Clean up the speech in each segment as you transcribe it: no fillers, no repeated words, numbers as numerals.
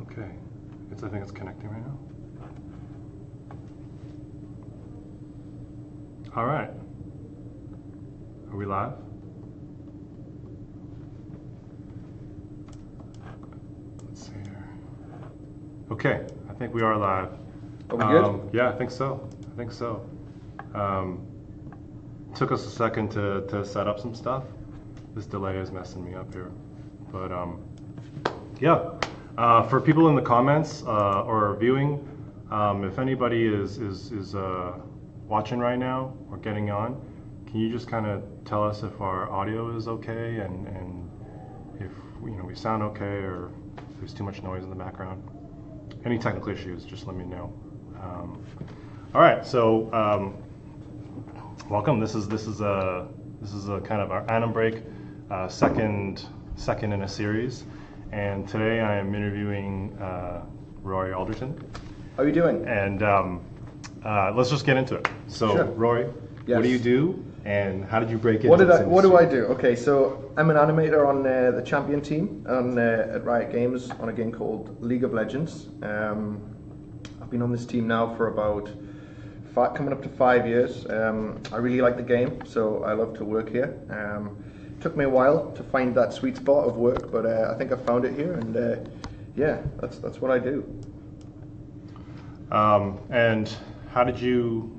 Okay, I think it's connecting right now. All right. Are we live? Let's see here. Okay, I think we are live. Are we good? Yeah, I think so. Took us a second to set up some stuff. This delay is messing me up here. But yeah, for people in the comments or viewing, if anybody is watching right now or getting on, can you just kind of tell us if our audio is okay and if we sound okay or if there's too much noise in the background? Any technical issues, just let me know. All right, so welcome. This is a kind of our Animbreak second in a series, and today I am interviewing Rory Alderton. How are you doing? And let's just get into it. So, sure. Rory, yes. What do you do, and how did you break into What this do I do? Okay, so I'm an animator on the champion team at Riot Games on a game called League of Legends. I've been on this team now for about coming up to 5 years. I really like the game, so I love to work here. Took me a while to find that sweet spot of work, but I think I found it here, and yeah, that's what I do. And how did you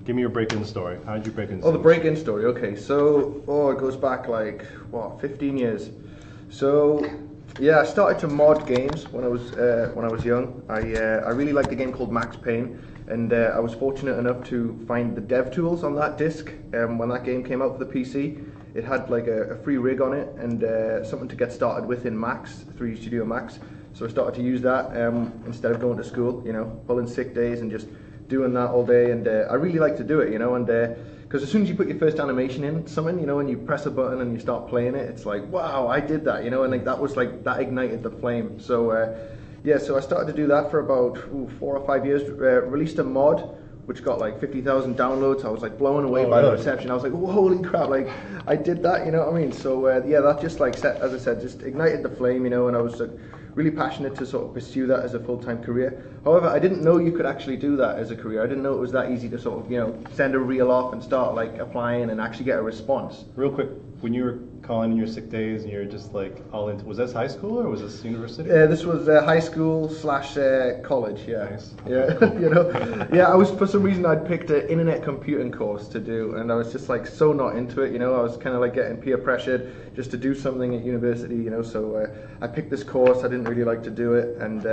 give me your break-in story? How did you break in? Oh, the break-in story. Okay, so it goes back like 15 years. So yeah, I started to mod games when I was young. I really liked a game called Max Payne, and I was fortunate enough to find the dev tools on that disc when that game came out for the PC. It had like a free rig on it and something to get started with in Max, 3D Studio Max. So I started to use that instead of going to school, pulling sick days and just doing that all day. And I really like to do it, and because as soon as you put your first animation in something, and you press a button and you start playing it, it's like, wow, I did that, and like that was like, that ignited the flame. So yeah, so I started to do that for about 4 or 5 years, released a mod which got like 50,000 downloads. I was like blown away by the reception. I was like, oh, holy crap, like I did that, you know what I mean? So yeah, that just like as I said, just ignited the flame, and I was really passionate to sort of pursue that as a full-time career. However, I didn't know you could actually do that as a career. I didn't know it was that easy to sort of, send a reel off and start like applying and actually get a response. Real quick, when you were calling in your sick days and you're just like all into, was this high school or was this university? This was high school / college, yeah. Nice. Yeah, yeah, I was, for some reason I'd picked an internet computing course to do, and I was just like so not into it, I was kind of like getting peer pressured just to do something at university, so I picked this course. I didn't really like to do it, and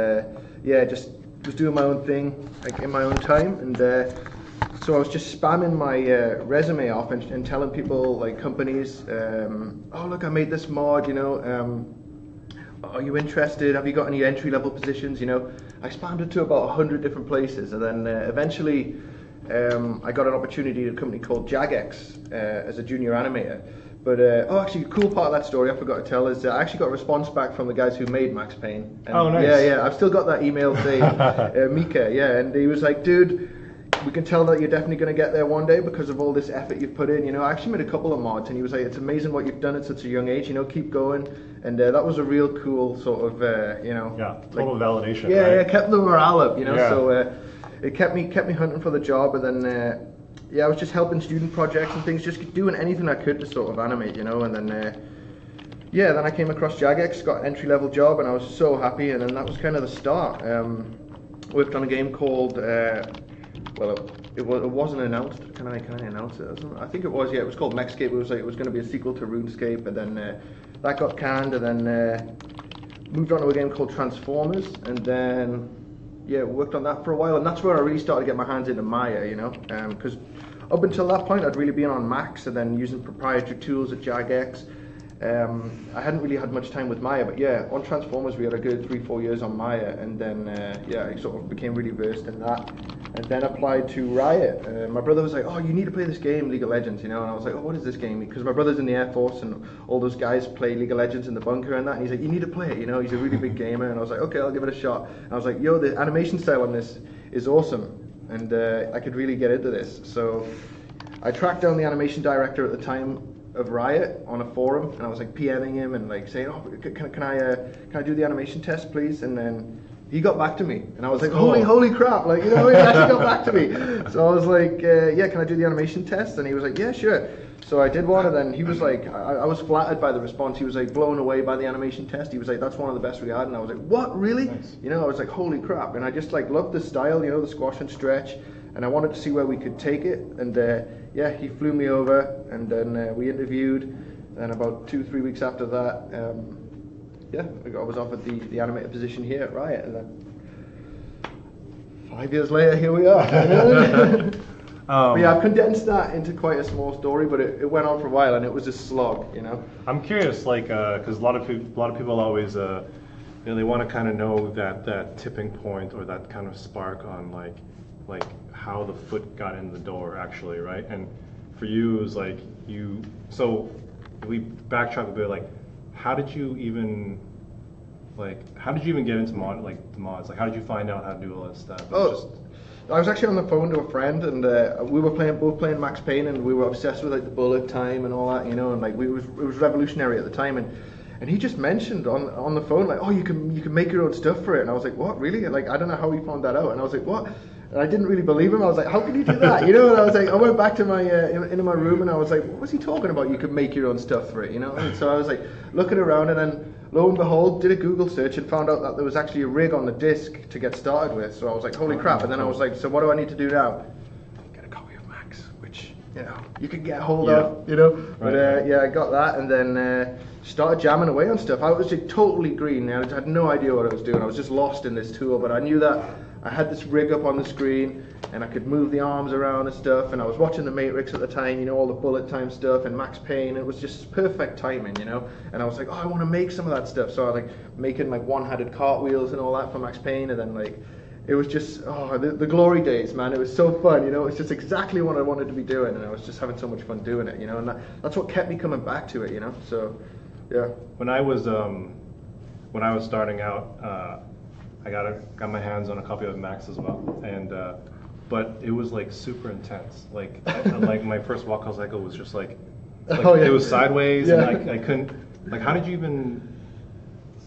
yeah, just was doing my own thing, like in my own time, and so I was just spamming my resume off and telling people, like companies, oh look, I made this mod, are you interested? Have you got any entry-level positions? I spammed it to about 100 different places, and then eventually I got an opportunity at a company called Jagex as a junior animator. But actually, a cool part of that story I forgot to tell is I actually got a response back from the guys who made Max Payne. And oh, nice. Yeah, I've still got that email saying Mika, yeah, and he was like, dude, we can tell that you're definitely going to get there one day because of all this effort you've put in. I actually made a couple of mods, and he was like, it's amazing what you've done at such a young age. Keep going. And that was a real cool sort of, yeah, total like, validation. Yeah, right? Yeah, kept the morale up. Yeah. So it kept me hunting for the job, and then yeah, I was just helping student projects and things, just doing anything I could to sort of animate, and then yeah, then I came across Jagex, got an entry-level job, and I was so happy, and then that was kind of the start. Worked on a game called well, it wasn't announced. Can I announce it? I think it was. Yeah, it was called Mechscape. It was going to be a sequel to RuneScape, and then that got canned, and then moved on to a game called Transformers, and then yeah, worked on that for a while, and that's where I really started to get my hands into Maya, because up until that point I'd really been on Max and then using proprietary tools at Jagex. I hadn't really had much time with Maya, but yeah, on Transformers we had a good 3-4 years on Maya, and then yeah, I sort of became really versed in that, and then applied to Riot. My brother was like, oh, you need to play this game, League of Legends, and I was like, oh, what is this game? Because my brother's in the Air Force, and all those guys play League of Legends in the bunker and that, and he's like, you need to play it, he's a really big gamer, and I was like, okay, I'll give it a shot. And I was like, yo, the animation style on this is awesome, and I could really get into this. So I tracked down the animation director at the time of Riot on a forum, and I was like PMing him and like saying, "Oh, can I do the animation test, please?" And then he got back to me, and I was like, "Holy crap!" Like, you know, he actually got back to me. So I was like, "Yeah, can I do the animation test?" And he was like, "Yeah, sure." So I did one, and then he was like, I was flattered by the response. He was like blown away by the animation test. He was like, "That's one of the best we had." And I was like, "What, really?" Nice. You know, I was like, "Holy crap!" And I just like loved the style, you know, the squash and stretch, and I wanted to see where we could take it. And yeah, he flew me over, and then we interviewed. And about 2-3 weeks after that, yeah, I was offered the animator position here at Riot, and then 5 years later, here we are. But yeah, I've condensed that into quite a small story, but it went on for a while, and it was a slog, you know. I'm curious, like, because a lot of people always, you know, they want to kind of know that tipping point or that kind of spark on like how the foot got in the door, actually, right? And for you, it was like so we backtrack a bit, like, how did you even get into the mods? Like, how did you find out how to do all that stuff? I was actually on the phone to a friend, and we were both playing Max Payne, and we were obsessed with like the bullet time and all that, you know, and like it was revolutionary at the time, and he just mentioned on the phone like, "Oh, you can make your own stuff for it," and I was like, "What, really?" Like, I don't know how he found that out, and I was like, "What?" And I didn't really believe him. I was like, "How can you do that?" You know, and I was like, I went back to my into my room, and I was like, "What was he talking about? You could make your own stuff for it," you know? And so I was like looking around, and then lo and behold, did a Google search and found out that there was actually a rig on the disc to get started with. So I was like, "Holy crap!" And then I was like, "So what do I need to do now?" Get a copy of Max, which, you know, you could get hold of, you know. But yeah, I got that, and then started jamming away on stuff. I was just totally green. I had no idea what I was doing. I was just lost in this tool, but I knew that I had this rig up on the screen, and I could move the arms around and stuff, and I was watching the Matrix at the time, you know, all the bullet time stuff, and Max Payne. It was just perfect timing, you know, and I was like, "Oh, I want to make some of that stuff." So I was like making like one-handed cartwheels and all that for Max Payne, and then like it was just, the glory days, man. It was so fun, you know. It was just exactly what I wanted to be doing, and I was just having so much fun doing it, you know, and that's what kept me coming back to it, you know. So yeah. When I was starting out, I got my hands on a copy of Max as well, and but it was like super intense. Like like my first walkout cycle was just like it was sideways, and I couldn't. Like, how did you even?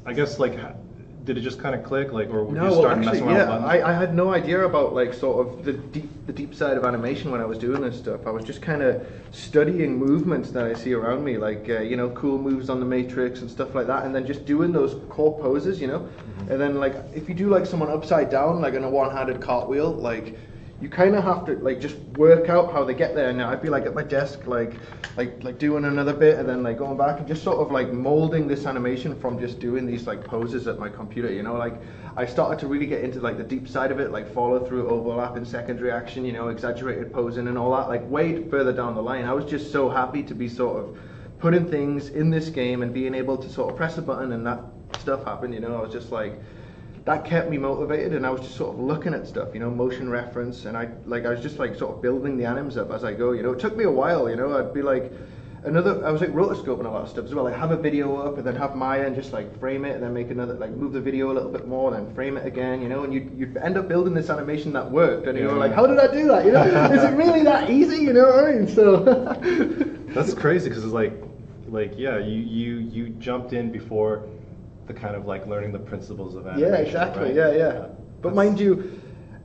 I guess like. Did it just kind of click, like, or were you starting messing around with buttons? I had no idea about like sort of the deep side of animation when I was doing this stuff. I was just kind of studying movements that I see around me, like you know, cool moves on the Matrix and stuff like that, and then just doing those core poses, you know. Mm-hmm. And then like if you do like someone upside down, like in a one-handed cartwheel, like you kind of have to like just work out how they get there. Now I'd be like at my desk, like doing another bit, and then like going back and just sort of like molding this animation from just doing these like poses at my computer. You know, like I started to really get into like the deep side of it, like follow through, overlap, and secondary action. You know, exaggerated posing and all that. Like way further down the line, I was just so happy to be sort of putting things in this game and being able to sort of press a button and that stuff happened. You know, I was just like. That kept me motivated, and I was just sort of looking at stuff, you know, motion reference, and I was just like sort of building the anims up as I go, you know. It took me a while, you know. I'd be like I was like rotoscoping a lot of stuff as well. Like have a video up and then have Maya and just like frame it and then make another, like move the video a little bit more, then frame it again, you know, and you'd end up building this animation that worked, and you're like, how did I do that? You know, is it really that easy? You know what I mean? So that's crazy, because it's like yeah, you jumped in before the kind of like learning the principles of animation. Yeah, exactly. Right? Yeah. But mind you,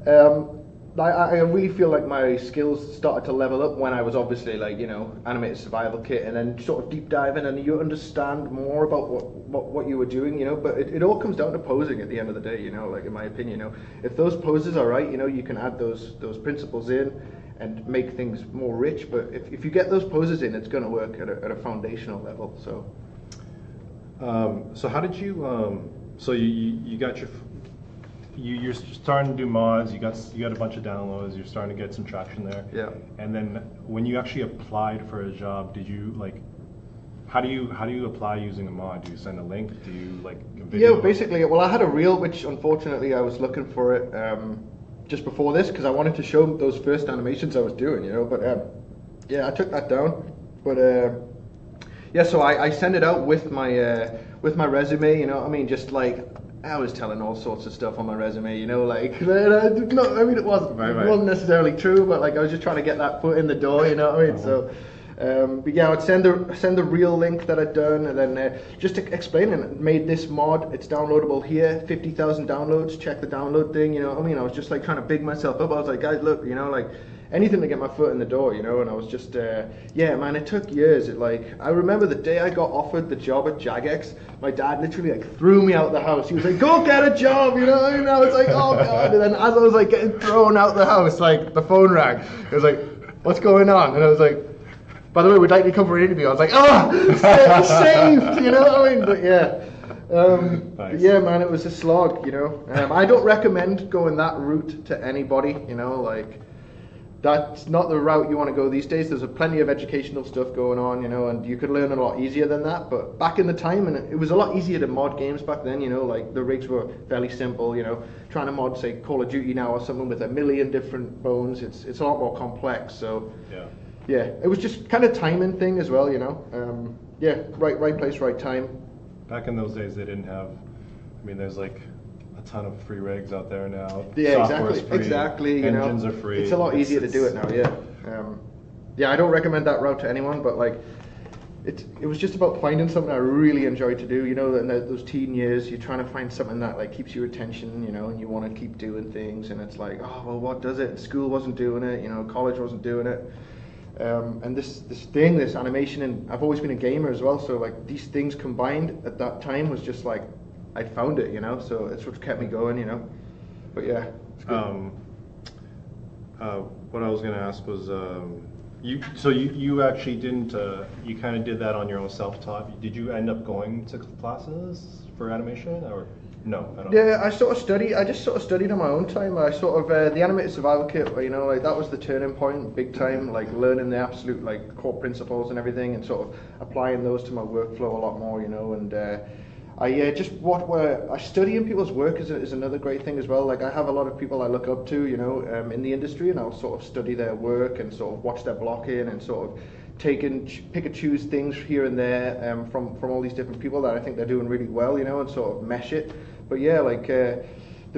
I really feel like my skills started to level up when I was obviously like, you know, animated survival kit, and then sort of deep diving, and you understand more about what you were doing, you know. But it all comes down to posing at the end of the day, you know. Like in my opinion, you know, if those poses are right, you know, you can add those principles in and make things more rich. But if you get those poses in, it's going to work at a foundational level. So. So how did you? So you got you're starting to do mods. You got a bunch of downloads. You're starting to get some traction there. Yeah. And then when you actually applied for a job, did you like? How do you apply using a mod? Do you send a link? Do you like a video? Yeah, basically. Well, I had a reel, which unfortunately I was looking for it just before this because I wanted to show those first animations I was doing. You know, but yeah, I took that down. But yeah, so I sent it out with my resume, you know what I mean, just like I was telling all sorts of stuff on my resume, you know, like it wasn't necessarily true, but like I was just trying to get that foot in the door, you know what I mean. So But yeah, I'd send the real link that I'd done, and then just to explain it, made this mod. It's downloadable here, 50,000 downloads. Check the download thing, you know what I mean? I was just like trying to big myself up. I was like, guys, look, you know, like anything to get my foot in the door, you know. And I was just, yeah, man, it took years. I remember the day I got offered the job at Jagex. My dad literally like threw me out the house. He was like, "Go get a job," you know. And I was like, "Oh God!" And then as I was like getting thrown out the house, like the phone rang. It was like, "What's going on?" And I was like, "By the way, we'd like you to come for an interview." I was like, "Oh, saved," you know what I mean? But yeah. Nice. Yeah, man, it was a slog, you know. I don't recommend going that route to anybody, you know, like that's not the route you want to go these days. There's plenty of educational stuff going on, you know, and you could learn a lot easier than that. But back in the time, and it was a lot easier to mod games back then, you know, like the rigs were fairly simple, you know. Trying to mod, say, Call of Duty now or something with a million different bones, it's a lot more complex. So yeah, it was just kind of timing thing as well, you know. Yeah, right place, right time. Back in those days, they didn't have. I mean, there's like a ton of free rigs out there now. Yeah, Software's free, exactly. You engines know, are free. It's a lot easier to do it now. Yeah, yeah. I don't recommend that route to anyone, but like, it was just about finding something I really enjoyed to do. You know, in those teen years, you're trying to find something that like keeps your attention. You know, and you want to keep doing things, and it's like, oh well, what does it? School wasn't doing it. You know, college wasn't doing it. And this animation, and I've always been a gamer as well, so like these things combined at that time was just like I found it, you know. So it's what kept me going, you know. But yeah, it's good. What I was gonna ask was, you actually didn't, you kind of did that on your own, self-taught. Did you end up going to classes for animation, or no? I don't know. Yeah, I just sort of studied on my own time. I sort of the Animator Survival Kit, you know, like that was the turning point, big time. Like learning the absolute like core principles and everything, and sort of applying those to my workflow a lot more, you know. And I studying people's work is another great thing as well. Like I have a lot of people I look up to, you know, in the industry, and I'll sort of study their work and sort of watch their blocking and sort of pick and choose things here and there from all these different people that I think they're doing really well, you know, and sort of mesh it. But yeah, like the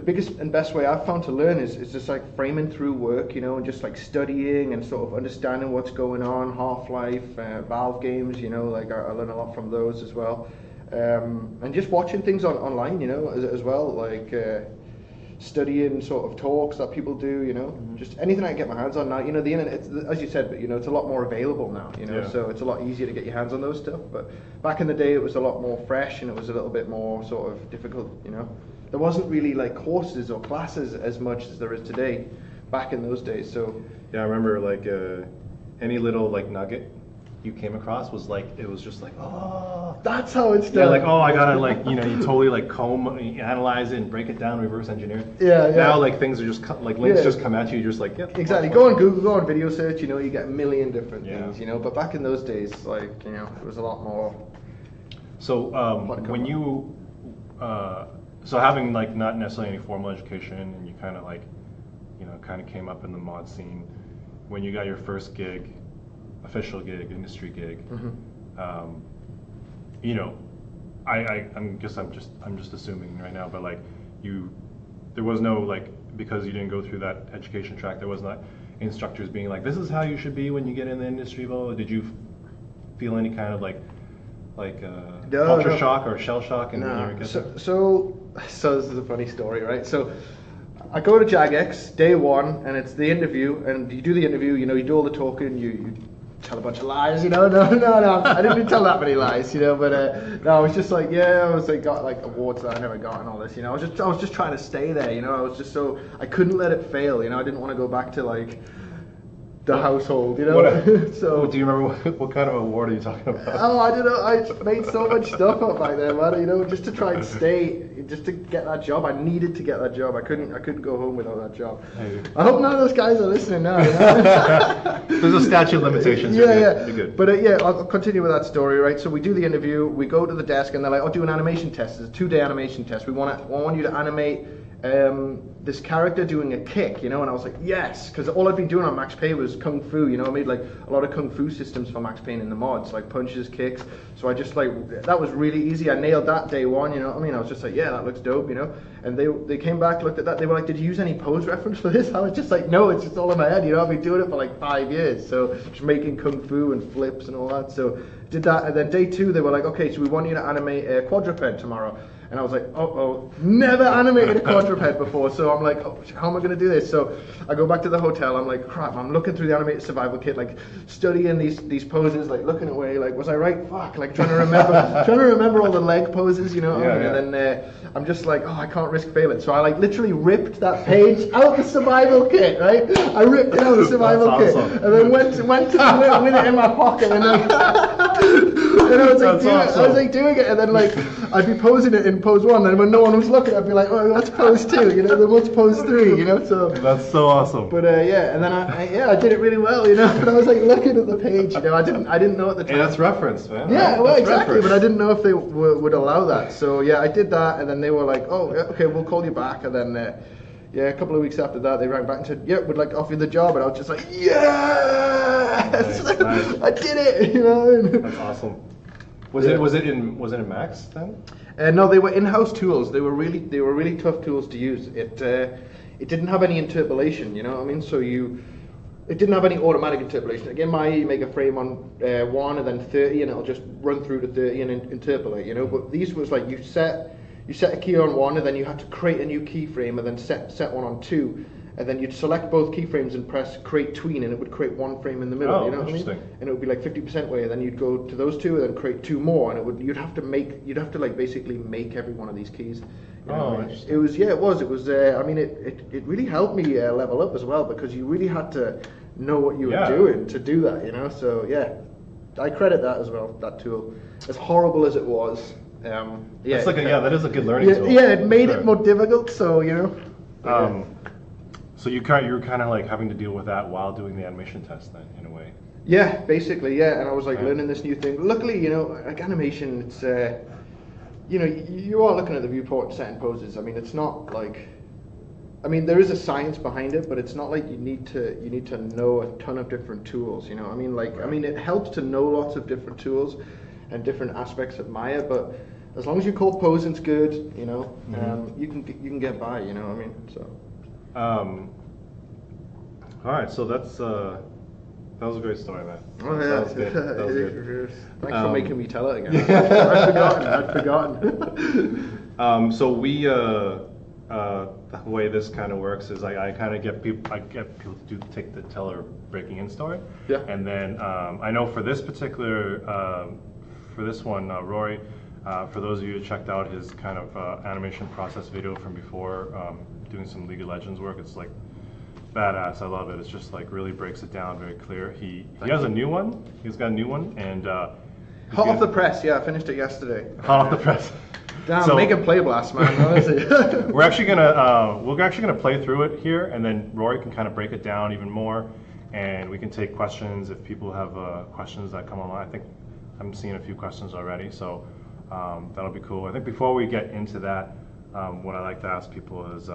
biggest and best way I've found to learn is just like framing through work, you know, and just like studying and sort of understanding what's going on. Half-Life, Valve games, you know, like I learn a lot from those as well. And just watching things online, you know, as well, like studying sort of talks that people do, you know, just anything I can get my hands on now. You know, the internet, as you said, but you know, it's a lot more available now, you know, so it's a lot easier to get your hands on those stuff. But back in the day, it was a lot more fresh, and it was a little bit more sort of difficult, you know. There wasn't really like courses or classes as much as there is today back in those days. So yeah, I remember like any little like nugget you came across was like, it was just like, oh, that's how it's done. Yeah, like, oh, I gotta like, you know, you totally like you analyze it and break it down, reverse engineer it. Yeah. Now like things are just like links just come at you, you're just like, yep. Exactly. Go on Google, go on video search, you know, you get a million different things, you know. But back in those days, like, you know, it was a lot more. So when you, so having like not necessarily any formal education, and you kind of like, you know, kind of came up in the mod scene, when you got your first gig, official gig, industry gig, you know, I'm just assuming right now, but like there was no like, because you didn't go through that education track, there was not instructors being like, this is how you should be when you get in the industry. Well, did you feel any kind of like culture shock or shell shock? So this is a funny story, right? So I go to Jagex day one, and it's the interview, and you do the interview, you know, you do all the talking, you tell a bunch of lies, you know. No, I didn't tell that many lies, you know. But no, I was just like, I was like, got like awards that I never got and all this, you know. I was just trying to stay there, you know. I was just I couldn't let it fail, you know. I didn't want to go back to like the household, you know. So do you remember what kind of award are you talking about? Oh, I don't know. I made so much stuff up back there, man. You know, just to try and stay, just to get that job. I needed to get that job. I couldn't go home without that job. I hope none of those guys are listening now. You know? There's a statute of limitations. Yeah. You're good. But I'll continue with that story, right? So we do the interview. We go to the desk, and they're like, "Oh, do an animation test. It's a 2-day animation test. We want you to animate this character doing a kick, you know, and I was like, yes, because all I'd been doing on Max Payne was Kung Fu, you know, I made like a lot of Kung Fu systems for Max Payne in the mods, like punches, kicks, so I just like, that was really easy, I nailed that day one, you know what I mean, I was just like, yeah, that looks dope, you know, and they came back, looked at that, they were like, did you use any pose reference for this? I was just like, no, it's just all in my head, you know, I've been doing it for like 5 years, so just making Kung Fu and flips and all that, so did that, and then day 2, they were like, okay, so we want you to animate a quadruped tomorrow. And I was like, oh, never animated a quadruped before, so I'm like, oh, how am I going to do this? So I go back to the hotel, I'm like, crap, I'm looking through the animated survival kit, like studying these poses, like looking away, like, was I right? Fuck, like trying to remember all the leg poses, you know? Yeah. And then I'm just like, oh, I can't risk failing. So I like literally ripped that page out the survival kit, right? I ripped it out of the survival kit, awesome. and then went to with it in my pocket, and then and I was like doing it, and then like I'd be posing it in pose 1, and when no one was looking, I'd be like, oh, what's pose 2? You know, then what's pose 3? You know, so that's so awesome. But yeah, and then I did it really well, you know. But I was like looking at the page, you know, I didn't know at the time. Hey, that's reference, man. Yeah, well, That's exactly, reference. but I didn't know if they would allow that. So yeah, I did that, and then they were like, oh, yeah, okay, we'll call you back, and then. Yeah, a couple of weeks after that, they rang back and said, "Yeah, we'd like to offer you the job," and I was just like, "Yes, Nice. I did it!" You know. That's awesome. Was it in Max then? No, they were in-house tools. They were really tough tools to use. It didn't have any interpolation. You know what I mean? So it didn't have any automatic interpolation. Again, you make a frame on 1 and then 30, and it'll just run through to 30 and interpolate. You know, but these was like you set a key on 1, and then you had to create a new keyframe, and then set one on 2, and then you'd select both keyframes and press create tween, and it would create one frame in the middle. Oh, you know what I mean? And it would be like 50% way, and then you'd go to those 2, and then create 2 more, and you'd have to like basically make every one of these keys. You know what I mean? Interesting. It was. I mean, it really helped me level up as well, because you really had to know what you were doing to do that. You know, so yeah, I credit that as well. That tool, as horrible as it was. That's that is a good learning tool. Yeah, it made it more difficult. So you know. So you were kind of like having to deal with that while doing the animation test, then, in a way. Yeah, basically, yeah. And I was like learning this new thing. Luckily, you know, like animation, it's you know, you are looking at the viewport and setting poses. I mean, it's not like, I mean, there is a science behind it, but it's not like you need to know a ton of different tools. You know, I mean, like, I mean, it helps to know lots of different tools and different aspects of Maya, but as long as your core posing's good, you know, you can get by. You know what I mean? So. All right, so that was a great story, man. Oh yeah, that was good. That was good. Thanks for making me tell it again. I'd forgotten. So we the way this kind of works is I kind of get people to take the teller breaking in story. Yeah. And then I know for this particular for this one, Rory. For those of you who checked out his kind of animation process video from before, doing some League of Legends work, it's like badass. I love it. It's just like really breaks it down very clear. He has a new one. He's got a new one, and hot off the press. Yeah, I finished it yesterday. Hot off the press. Damn, so, make a play blast, man. Honestly. we're actually gonna play through it here, and then Rory can kind of break it down even more, and we can take questions if people have questions that come online. I think I'm seeing a few questions already, so. That'll be cool. I think before we get into that, what I like to ask people is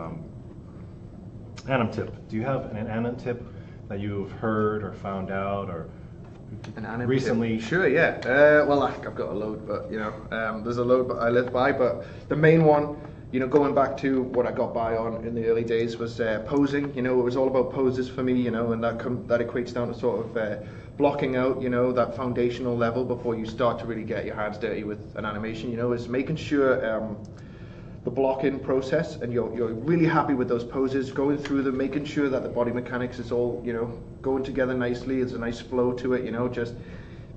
anim tip. Do you have an anim tip that you've heard or found out or an anim recently? Tip? Sure, yeah. Well, I've got a load, but you know, there's a load I live by. But the main one, you know, going back to what I got by on in the early days was posing. You know, it was all about poses for me. You know, and that equates down to sort of. Blocking out, you know, that foundational level before you start to really get your hands dirty with an animation, you know, is making sure the blocking process and you're really happy with those poses, going through them, making sure that the body mechanics is all, you know, going together nicely. There's a nice flow to it, you know, just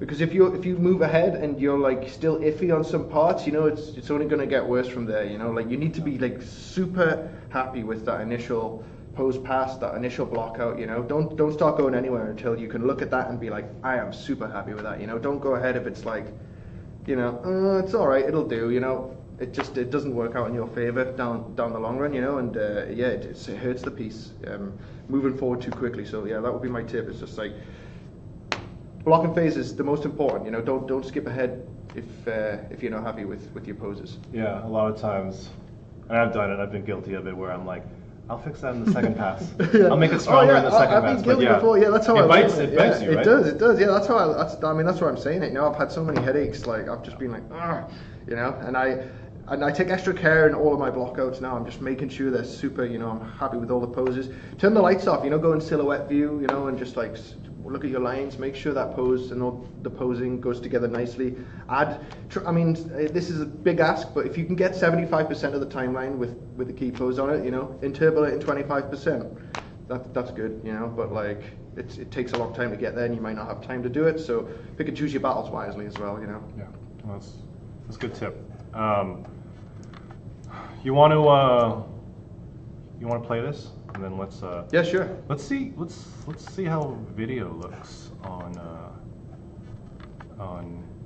because if you move ahead and you're like still iffy on some parts, you know, it's only going to get worse from there, you know, like you need to be like super happy with that initial pose past, that initial block out, you know, don't start going anywhere until you can look at that and be like, I am super happy with that, you know, don't go ahead if it's like, you know, it's all right, it'll do, you know, it doesn't work out in your favor down the long run, you know, and yeah, it hurts the piece, moving forward too quickly. So yeah, that would be my tip. It's just like blocking phase is the most important, you know, don't skip ahead if you're not happy with your poses. Yeah, a lot of times And I've done it. I've been guilty of it where I'm like, I'll fix that in the second pass. I'll make it stronger in the second pass. I've been guilty before. Yeah, that's how it bites. It bites you, right? It does. Yeah, that's how. I mean, that's why I'm saying it. You know, I've had so many headaches. Like I've just been like, you know, and I take extra care in all of my blockouts now. I'm just making sure they're super. You know, I'm happy with all the poses. Turn the lights off. You know, go in silhouette view. You know, and just like look at your lines. Make sure that pose and all the posing goes together nicely. I mean, this is a big ask, but if you can get 75% of the timeline with the key pose on it, you know, interpolate in 25%. That's good, you know. But like, it takes a long time to get there, and you might not have time to do it. So pick and choose your battles wisely as well, you know. Yeah, that's a good tip. You want to play this, and then let's yeah, sure. Let's see how video looks on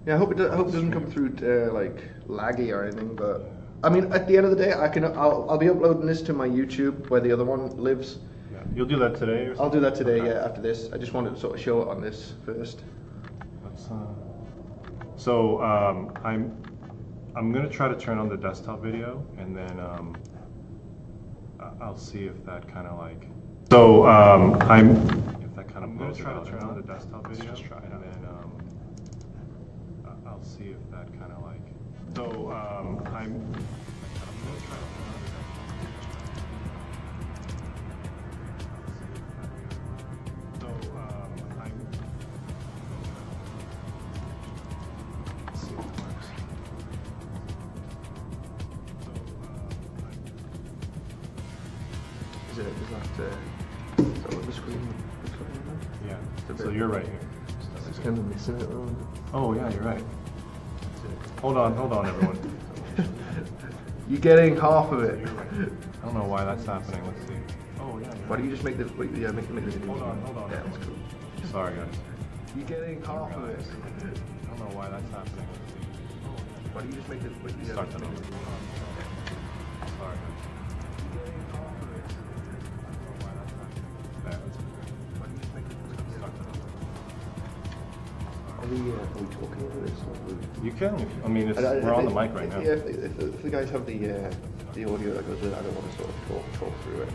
yeah, I hope it doesn't come through like laggy or anything, but I mean, at the end of the day, I'll be uploading this to my YouTube where the other one lives. Yeah. You'll do that today, or something? I'll do that today. Okay. Yeah, after this. I just wanted to sort of show it on this first. Let's so I'm gonna try to turn on the desktop video, and then I'll see if that kind of like. So I'm gonna try to turn on the desktop video. Let's just try it, and then I'll see if that kind of like. So I'm gonna try to turn on the desktop. Is that what the screen looks like? Yeah. So you're right here. It's kind of missing it. Oh yeah, you're right. Hold on, everyone. You're getting half of it. I don't know why that's happening. Let's see. Oh yeah. Why don't you just make the yeah make the video? Hold on. Yeah, that's cool. Sorry guys. You're getting half of it. I don't know why that's happening. Let's see. Why don't you just make the yeah, start that over? Sorry guys. You're getting half of it. Are we talking over this? You can. I mean, we're on the mic right now. Yeah, if the guys have the audio that goes with it, I don't want to sort of talk through it.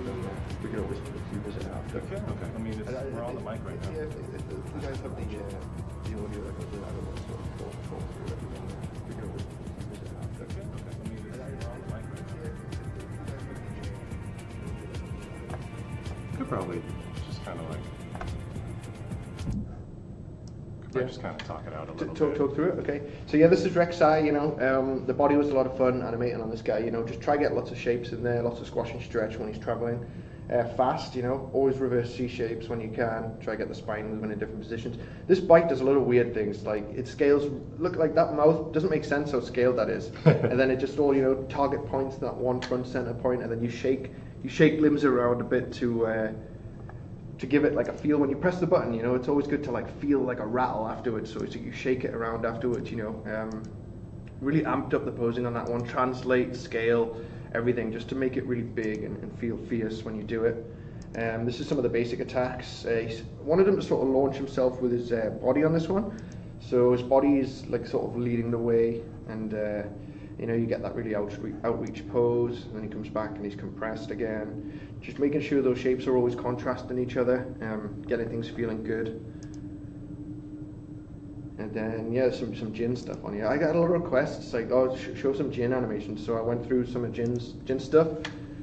We can always revisit it after. Okay. I mean, we're on the mic right now. Yeah, if the guys have the audio that goes with it, I don't want to sort of talk through it. We can always revisit it after. Okay. I mean, we're on the mic right now. Could probably just kind of like. Just kind of talk it out a little bit. Talk through it, okay. So yeah, this is Rek'Sai, you know, the body was a lot of fun animating on this guy, you know, just try get lots of shapes in there, lots of squash and stretch when he's traveling. Fast, you know, always reverse C shapes when you can, try get the spine moving in different positions. This bite does a little weird things, like it scales, look like that mouth, doesn't make sense how scaled that is. And then it just all, you know, target points that one front center point, and then you shake limbs around a bit to give it like a feel when you press the button, you know. It's always good to like feel like a rattle afterwards, so you shake it around afterwards, you know. Really amped up the posing on that one, translate, scale, everything, just to make it really big and feel fierce when you do it. This is some of the basic attacks. He wanted him to sort of launch himself with his body on this one, so his body is like sort of leading the way, and you know, you get that really outreach pose, and then he comes back and he's compressed again. Just making sure those shapes are always contrasting each other, getting things feeling good. And then yeah, some Jin stuff on here. I got a lot of requests like, oh, show some Jin animations, so I went through some of Jin stuff.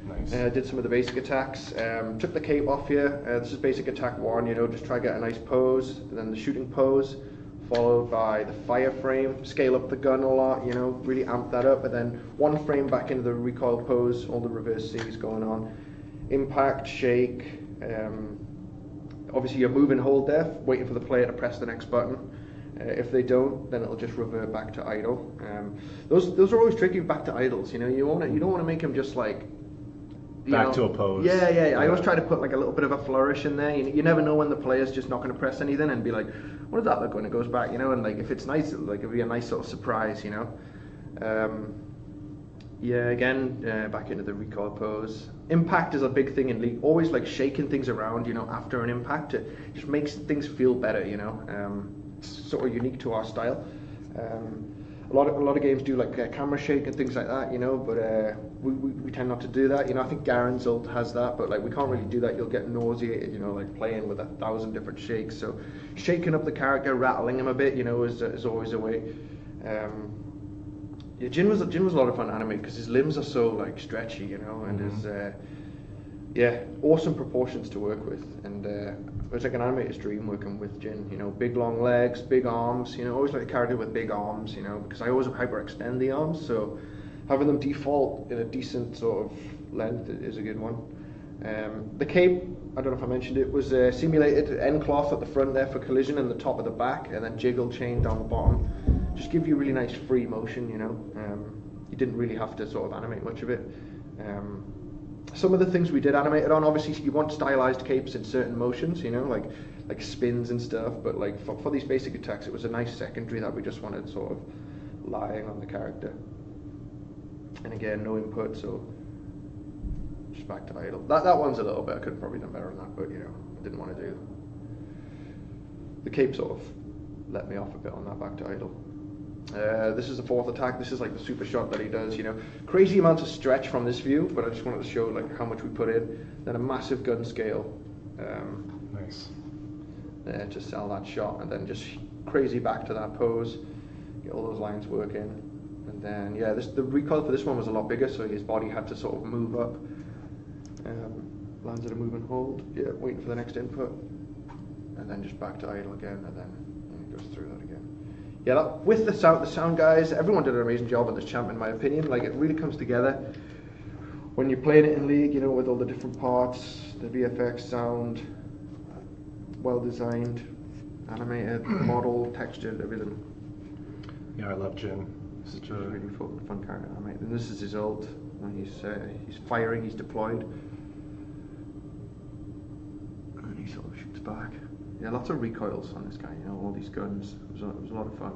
Nice. Did some of the basic attacks. Took the cape off here. This is basic attack 1. You know, just try to get a nice pose, and then the shooting pose, followed by the fire frame, scale up the gun a lot, you know, really amp that up, and then 1 frame back into the recoil pose, all the reverse C's going on. Impact, shake, obviously you're moving hold there, waiting for the player to press the next button. If they don't, then it'll just revert back to idle. Those are always tricky back to idles, you know, you don't want to make them just like, back to a pose. Yeah. I always try to put like a little bit of a flourish in there. You never know when the player's just not going to press anything and be like, what does that look when it goes back, you know? And like if it's nice, it'll be a nice sort of surprise, you know. Yeah, again, back into the recoil pose. Impact is a big thing in League. Always like shaking things around, you know, after an impact. It just makes things feel better, you know. It's sort of unique to our style. A a lot of games do like camera shake and things like that, you know, but we tend not to do that. You know, I think Garen's ult has that, but like we can't really do that. You'll get nauseated, you know, like playing with 1,000 different shakes. So shaking up the character, rattling him a bit, you know, is always a way. Yeah, Jin was a lot of fun to animate because his limbs are so like stretchy, you know, and his awesome proportions to work with, and it was like an animator's dream working with Jin. You know, big long legs, big arms. You know, always like a character with big arms. You know, because I always hyperextend the arms, so having them default in a decent sort of length is a good one. The cape, I don't know if I mentioned it, was simulated end cloth at the front there for collision and the top at the back, and then jiggle chain down the bottom. Just give you really nice free motion, you know. You didn't really have to sort of animate much of it. Some of the things we did animate it on, obviously you want stylized capes in certain motions, you know, like spins and stuff, but like for these basic attacks it was a nice secondary that we just wanted sort of lying on the character. And again, no input, so just back to idle. That one's a little bit, I could have probably done better on that, but you know, I didn't want to do. The cape sort of let me off a bit on that, back to idle. This is the fourth attack. This is like the super shot that he does, you know. Crazy amounts of stretch from this view, but I just wanted to show like how much we put in. Then a massive gun scale. Nice. To sell that shot, and then just crazy back to that pose. Get all those lines working. And then, yeah, the recoil for this one was a lot bigger, so his body had to sort of move up. Lands at a move and hold. Yeah, waiting for the next input. And then just back to idle again, and then it goes through that again. Yeah, with the sound guys, everyone did an amazing job at this champ, in my opinion. Like, it really comes together when you're playing it in League, you know, with all the different parts, the VFX, sound, well designed, animated, model, textured, everything. Yeah, I love Jin. Such a really fun character to animate. And this is his ult when he's firing, he's deployed, and he sort of shoots back. Yeah, lots of recoils on this guy, you know, all these guns. It was a lot of fun.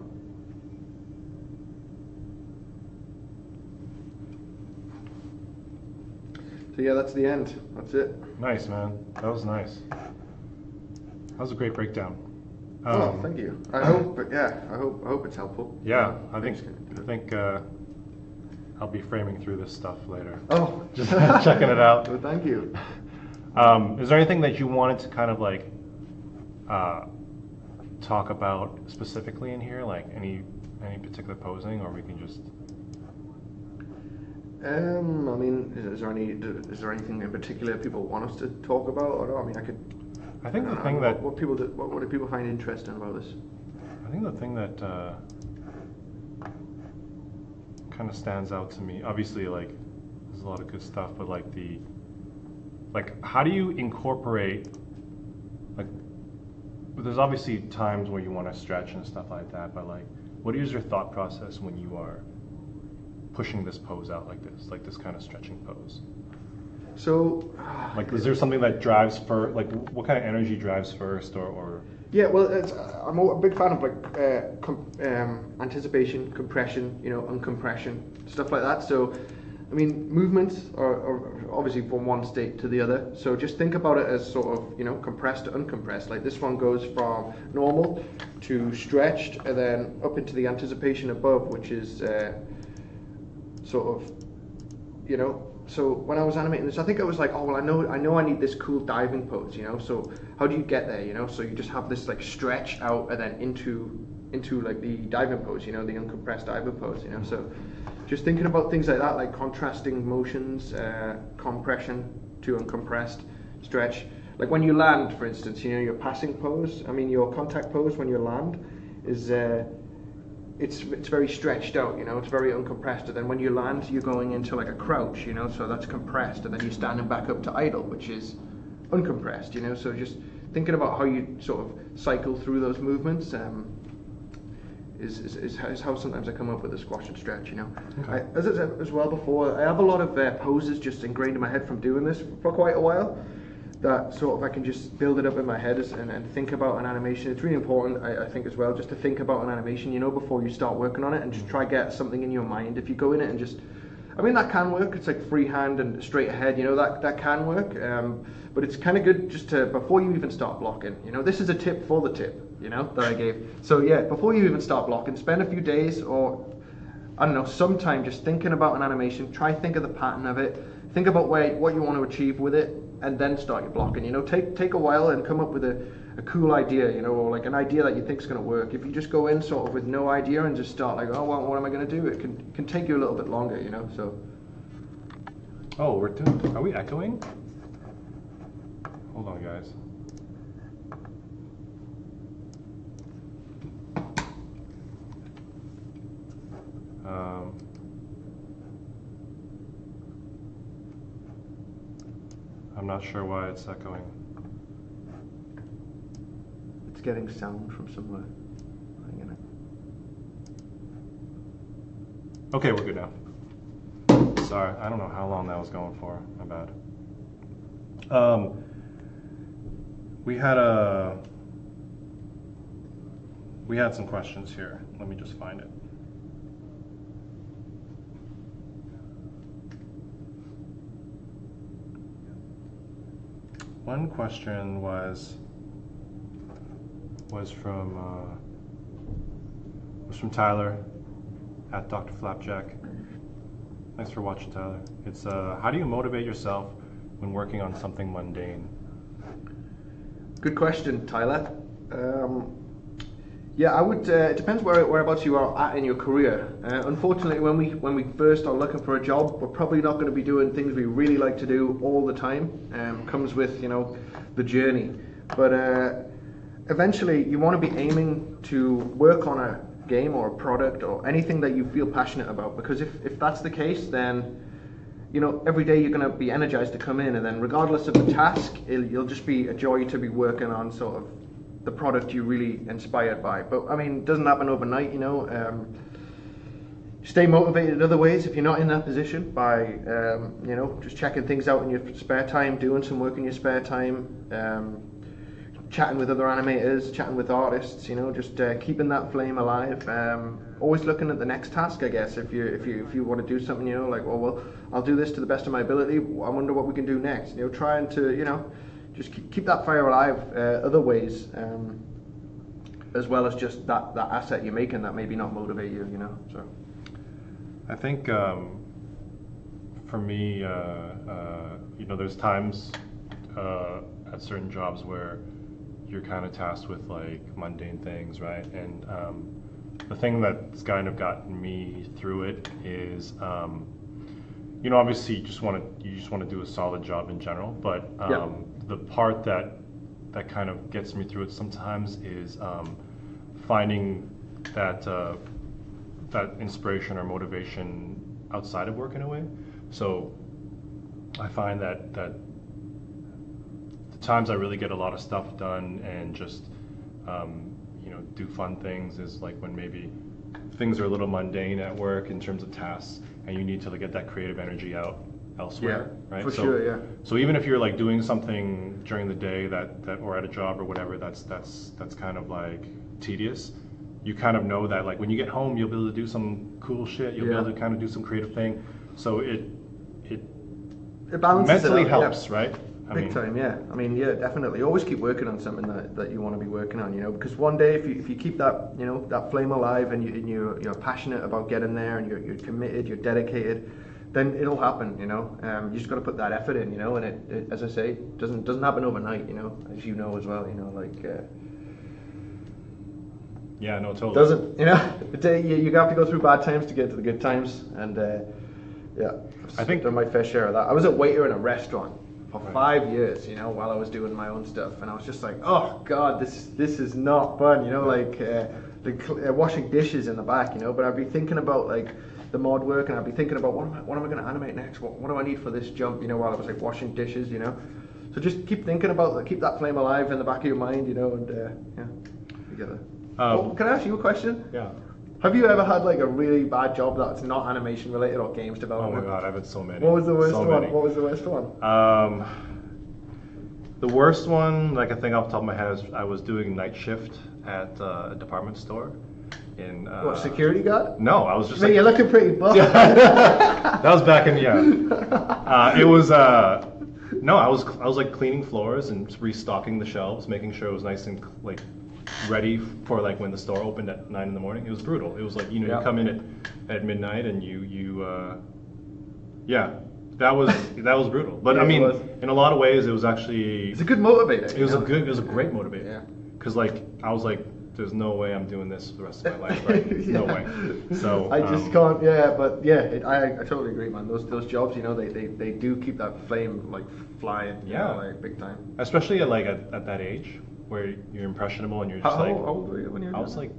So yeah, that's the end. That's it. Nice, man. That was nice. That was a great breakdown. Oh, thank you. I hope it's helpful. Yeah, I think I'll be framing through this stuff later. Oh, just checking it out. Well, thank you. Is there anything that you wanted to kind of like talk about specifically in here, like any particular posing, or we can just? I mean, is there anything in particular people want us to talk about, or no? I mean, I think the thing that what do people find interesting about this? I think the thing that kind of stands out to me, obviously, like there's a lot of good stuff, but like how do you incorporate, like, there's obviously times where you want to stretch and stuff like that, but like, what is your thought process when you are pushing this pose out like this kind of stretching pose? So, like, is there something that drives first? Like, what kind of energy drives first, or? Yeah, well, I'm a big fan of like anticipation, compression, you know, uncompression, stuff like that. So, I mean, movements are obviously from one state to the other. So just think about it as sort of, you know, compressed to uncompressed. Like this one goes from normal to stretched, and then up into the anticipation above, which is sort of, you know. So when I was animating this, I think I was like, oh well, I know I need this cool diving pose, you know. So how do you get there, you know? So you just have this like stretch out and then into like the diving pose, you know, the uncompressed diving pose, you know. So just thinking about things like that, like contrasting motions, compression to uncompressed, stretch. Like when you land, for instance, you know, your passing pose, I mean your contact pose when you land is it's very stretched out, you know, it's very uncompressed, and then when you land you're going into like a crouch, you know, so that's compressed, and then you're standing back up to idle, which is uncompressed, you know. So just thinking about how you sort of cycle through those movements is how sometimes I come up with a squash and stretch, you know. Okay. As I said as well before, I have a lot of poses just ingrained in my head from doing this for quite a while, that sort of I can just build it up in my head and think about an animation. It's really important, I think, as well, just to think about an animation, you know, before you start working on it, and just try get something in your mind. If you go in it and just, I mean, that can work. It's like freehand and straight ahead, you know, that can work. But it's kind of good just to, before you even start blocking, you know, this is a tip for the tip, you know, that I gave. So yeah, before you even start blocking, spend a few days or I don't know, some time just thinking about an animation, try think of the pattern of it, think about what you want to achieve with it, and then start your blocking. You know, take a while and come up with a cool idea, you know, or like an idea that you think is going to work. If you just go in sort of with no idea and just start like, oh, well, what am I going to do? It can take you a little bit longer, you know. So. Oh, are we echoing? Hold on, guys. I'm not sure why it's echoing. It's getting sound from somewhere. Okay, we're good now. Sorry, I don't know how long that was going for. My bad. We had some questions here. Let me just find it. One question was from Tyler at Dr. Flapjack. Thanks for watching, Tyler. It's how do you motivate yourself when working on something mundane? Good question, Tyler. Yeah, I would. It depends whereabouts you are at in your career. Unfortunately, when we first are looking for a job, we're probably not going to be doing things we really like to do all the time. Comes with, you know, the journey. But eventually, you want to be aiming to work on a game or a product or anything that you feel passionate about. Because if that's the case, then you know every day you're going to be energized to come in, and then regardless of the task, you'll just be a joy to be working on sort of the product you're really inspired by. But I mean, it doesn't happen overnight, you know. Stay motivated other ways if you're not in that position by, you know, just checking things out in your spare time, doing some work in your spare time, chatting with other animators, chatting with artists, you know, just keeping that flame alive. Always looking at the next task, I guess. If you want to do something, you know, like, oh well, I'll do this to the best of my ability. I wonder what we can do next. You know, trying to, you know, just keep that fire alive other ways, as well as just that asset you're making that maybe not motivate you, you know. So I think for me, you know, there's times at certain jobs where you're kind of tasked with like mundane things, right? And the thing that's kind of gotten me through it is, you know, obviously you just want to do a solid job in general, but the part that kind of gets me through it sometimes is finding that inspiration or motivation outside of work in a way. So I find that the times I really get a lot of stuff done and just you know, do fun things is like when maybe things are a little mundane at work in terms of tasks, and you need to like, get that creative energy out elsewhere, right? For sure, yeah. So even if you're like doing something during the day that or at a job or whatever that's kind of like tedious, you kind of know that like when you get home you'll be able to do some cool shit, you'll be able to kind of do some creative thing. So it balances mentally it out, helps, right? Big time, yeah. I mean, yeah, definitely. Always keep working on something that you want to be working on, you know, because one day if you keep that, you know, that flame alive and you're passionate about getting there and you're committed, you're dedicated, then it'll happen, you know. You just got to put that effort in, you know, and it as I say, doesn't happen overnight, you know, as you know as well, you know, like. Yeah, no, totally. Doesn't, you know, you have to go through bad times to get to the good times, and yeah, I think done my fair share of that. I was a waiter in a restaurant for 5 years, you know, while I was doing my own stuff, and I was just like, oh god, this is not fun, you know, like washing dishes in the back, you know. But I'd be thinking about like the mod work, and I'd be thinking about what am I going to animate next? What do I need for this jump, you know, while I was like washing dishes, you know. So just keep thinking about keep that flame alive in the back of your mind, you know, and yeah, together. Can I ask you a question? Yeah. Have you ever had like a really bad job that's not animation related or games development? Oh my god, I've had so many. What was the worst one? Many. What was the worst one? The worst one, like I think off the top of my head, is I was doing night shift at a department store. In what, security guard? No, I was just. Man, like, you're looking pretty buff. That was back in it was no, I was like cleaning floors and restocking the shelves, making sure it was nice and like ready for like when the store opened at 9 in the morning. It was brutal. It was like, you know, Yeah. you come in at midnight and yeah, that was brutal. But Yeah, I mean, it was. in a lot of ways, it was actually It's a good motivator. it was a great motivator. Yeah. Because like I was like, there's no way I'm doing this for the rest of my life, right? Yeah. No way. So I just can't. Yeah, but yeah, I totally agree, man. Those jobs, you know, they do keep that flame like flying. You Yeah. know, like big time. especially at that age where you're impressionable and you're just How like, old were you when you were? I was like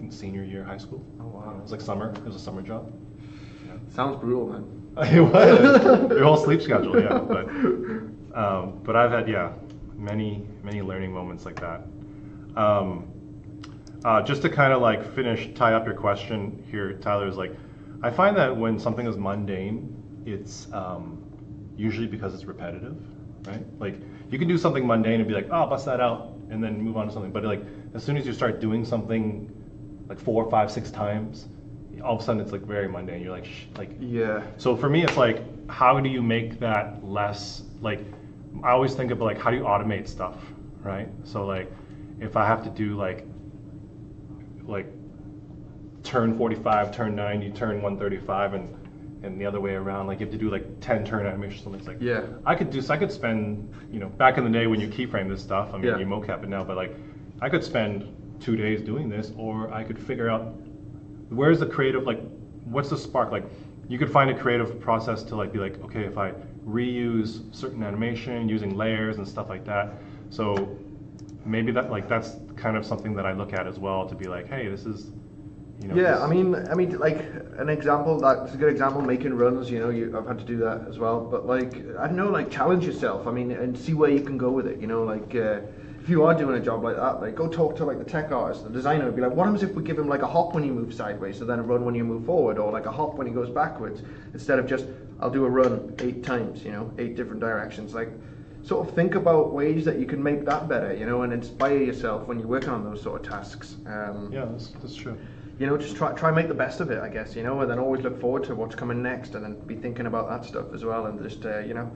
in senior year of high school. Oh, wow. It was like summer. It was a summer job. Sounds brutal, man. It was your whole sleep schedule, yeah. But I've had many learning moments like that. Just to kind of like tie up your question here, Tyler, is like, I find that when something is mundane, it's usually because it's repetitive, right? Like you can do something mundane and be like, oh, bust that out, and then move on to something. But like as soon as you start doing something like 4, 5, 6 times, all of a sudden it's like very mundane. You're like, Yeah. So for me, it's like, how do you make that less, like, I always think of like, how do you automate stuff, right? So like, if I have to do like turn 45, turn 90, turn 135, and the other way around, like you have to do like 10 turn animations, something like, Yeah. I could spend, you know, back in the day when you keyframe this stuff, I mean, Yeah. you mocap it now, but like, I could spend 2 days doing this, or I could figure out where's the creative, like, what's the spark? Like, you could find a creative process to like be like, okay, if I reuse certain animation using layers and stuff like that. So maybe that's kind of something that I look at as well to be like, hey, this is, you know. Yeah, this- I mean, like an example that's a good example. Making runs, you know, I've had to do that as well. But like, I don't know, like challenge yourself. I mean, and see where you can go with it. You know, like if you are doing a job like that, like go talk to like the tech artist, the designer, and be like, what happens if we give him like a hop when you move sideways, so then a run when you move forward, or like a hop when he goes backwards, instead of just I'll do a run 8 times, you know, 8 different directions. Like, sort of think about ways that you can make that better, you know, and inspire yourself when you're working on those sort of tasks. Yeah, that's true. You know, just try and make the best of it, I guess, you know, and then always look forward to what's coming next, and then be thinking about that stuff as well, and just you know,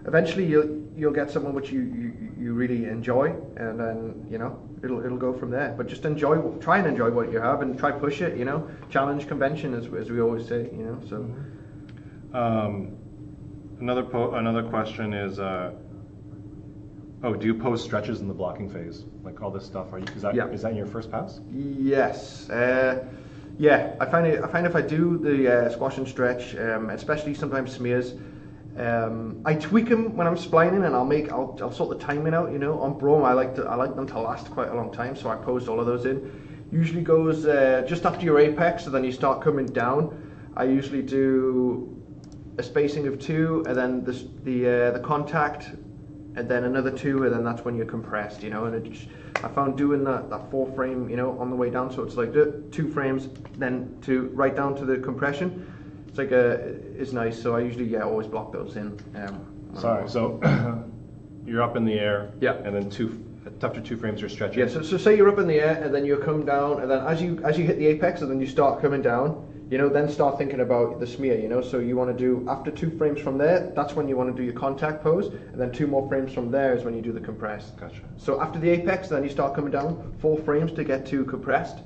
eventually you'll get something which you really enjoy, and then you know it'll go from there. But just try and enjoy what you have, and try push it, you know, challenge convention as we always say, you know. So Another question is, do you post stretches in the blocking phase, like all this stuff? Is that in your first pass? yes, yeah, I find if I do the squash and stretch, especially sometimes smears, I tweak them when I'm splining, and I'll sort the timing out. You know, on Brom I like them to last quite a long time, so I post all of those in. Usually goes just after your apex, so then you start coming down. I usually do a spacing of 2, and then the contact, and then another 2, and then that's when you're compressed. You know, and I found doing that 4 frame, you know, on the way down, so it's like 2 frames, then to right down to the compression. It's like it's nice. So I usually always block those in. Sorry, so you're up in the air, Yeah. and then after 2 frames you're stretching. Yeah. So say you're up in the air, and then you come down, and then as you hit the apex, and then you start coming down. You know, then start thinking about the smear. You know, so you want to do after 2 frames from there. That's when you want to do your contact pose, and then 2 more frames from there is when you do the compressed. Gotcha. So after the apex, then you start coming down 4 frames to get to compressed,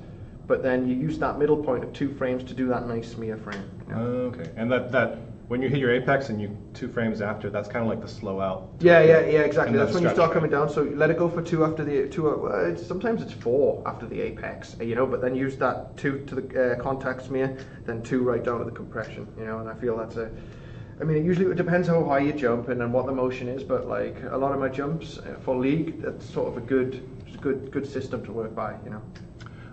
but then you use that middle point of 2 frames to do that nice smear frame. You know? Okay, and that when you hit your apex and you 2 frames after, that's kind of like the slow out. Yeah, exactly. And That's then when you stretch, start right? coming down. So let it go for 2 after the 2. Sometimes it's 4 after the apex, you know. But then use that 2 to the contact smear, then 2 right down to the compression, you know. And I feel that's I mean, it depends how high you jump and what the motion is. But like a lot of my jumps for league, that's sort of a good system to work by, you know.